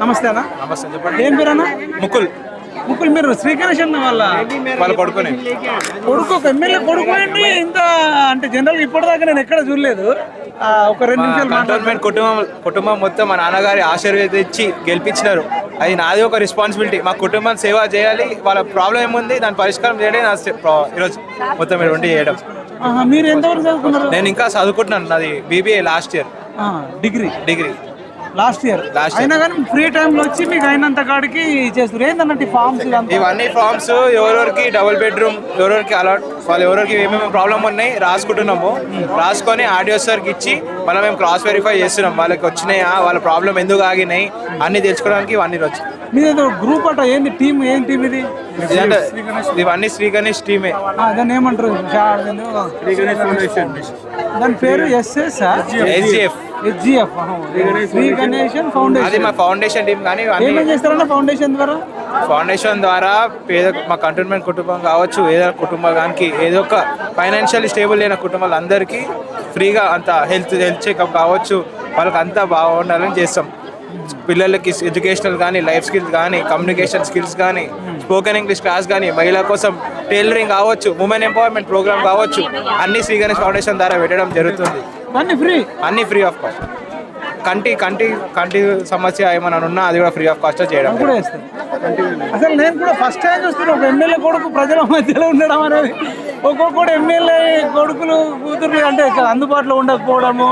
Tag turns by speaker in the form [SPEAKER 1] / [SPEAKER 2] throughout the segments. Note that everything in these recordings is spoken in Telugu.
[SPEAKER 1] నమస్తే అన్న.
[SPEAKER 2] నమస్తే చెప్పండి.
[SPEAKER 1] ఏం పేరు అన్న?
[SPEAKER 2] ముకుల్
[SPEAKER 1] ముక్కులు మీరు శ్రీకృష్ణ
[SPEAKER 2] వాళ్ళ కొడుకుని
[SPEAKER 1] కొడుకు ఒక ఎమ్మెల్యే కొడుకు ఏంటి ఇంత అంటే జనరల్ ఇప్పటిదాకా నేను ఎక్కడ చూడలేదు. ఒక 2 నిమిషాలు
[SPEAKER 2] కంటోన్మెంట్ కుటుంబం మొత్తం మా నాన్నగారి ఆశీర్వదించి గెలిపించినారు. అది నాది ఒక రెస్పాన్సిబిలిటీ. మా కుటుంబం సేవ చేయాలి. వాళ్ళ ప్రాబ్లం ఏముంది దాని పరిష్కారం చేయడం నా ఈరోజు మొత్తం మీరు ఉండి చేయడం.
[SPEAKER 1] మీరు ఎంతవరకు చదువుకున్నారు?
[SPEAKER 2] నేను ఇంకా చదువుకుంటున్నాను. నాది BBA last year degree
[SPEAKER 1] last year అయినా కానీ ఫ్రీ టైంలో వచ్చి మీకు అయినంత కాడికి చేస్తారు. ఏంటన్నట్టు ఫార్మ్స్
[SPEAKER 2] ఇవన్నీ ఫార్మ్స్ ఎవరెవరికి డబుల్ బెడ్రూమ్ ఎవరెవరికి అలాట్ వాళ్ళు ఎవరికి ఏమేమి ప్రాబ్లమ్ ఉన్నాయి రాసుకుంటున్నాము. రాసుకొని ఆడియో సార్కి ఇచ్చి మళ్ళీ మేము క్రాస్ వెరిఫై చేస్తున్నాం. వాళ్ళకి వచ్చినాయా, వాళ్ళ ప్రాబ్లం ఎందుకు ఆగినాయి అన్ని తెలుసుకోవడానికి ఇవన్నీ వచ్చి
[SPEAKER 1] మీది గ్రూప్ అట ఏంది టీమ్ ఏం టీమ్ ఇది?
[SPEAKER 2] ఇవన్నీ శ్రీ గణేష్ టీమే.
[SPEAKER 1] దాన్ని ఏమంటారు? దాని పేరు
[SPEAKER 2] SGF
[SPEAKER 1] శ్రీ గణేశన్ ఫౌండేషన్.
[SPEAKER 2] అది మా ఫౌండేషన్ టీం. కానీ
[SPEAKER 1] ఏమేం చేస్తారన్న
[SPEAKER 2] ఫౌండేషన్ ద్వారా మా కంటోన్మెంట్ కుటుంబం కావచ్చు, ఏదైనా కుటుంబానికి ఏదో ఒక ఫైనాన్షియల్ స్టేబుల్ అయిన కుటుంబాలందరికీ ఫ్రీగా అంత హెల్త్ చెకప్ కావచ్చు, వాళ్ళకి అంతా బాగుండాలని చేస్తాం. పిల్లలకి ఎడ్యుకేషనల్ కానీ, లైఫ్ స్కిల్స్ కానీ, కమ్యూనికేషన్ స్కిల్స్ కానీ, స్పోకెన్ ఇంగ్లీష్ క్లాస్ కానీ, మహిళల కోసం టైలరింగ్ కావచ్చు, ఉమెన్ ఎంపవర్మెంట్ ప్రోగ్రామ్ కావచ్చు, అన్ని శ్రీ గణేష్ ఫౌండేషన్ ద్వారా పెట్టడం జరుగుతుంది. అన్ని ఫ్రీ ఆఫ్ కాస్ట్. కంటి సమస్య ఏమైనా ఉన్నా అది కూడా ఫ్రీ ఆఫ్ కాస్ట్ చేయడం.
[SPEAKER 1] అసలు నేను కూడా ఫస్ట్ టైం చూస్తున్నా ఒక ఎమ్మెల్యే కొడుకు ప్రజల మధ్యలో ఉండడం అనేది. ఒక్కొక్కటి ఎమ్మెల్యే కొడుకులు కూతుర్లు అంటే అందుబాటులో ఉండకపోవడము.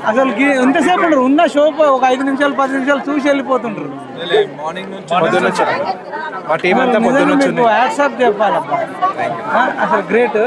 [SPEAKER 1] అసలు ఎంతసేపు ఉండరు ఉన్న షో ఒక 5 నిమిషాలు 10 నిమిషాలు చూసి వెళ్ళిపోతుంటారు.
[SPEAKER 2] మా టీం అంతా
[SPEAKER 1] వాట్సాప్ చెప్పాలబ్బా. అసలు గ్రేట్.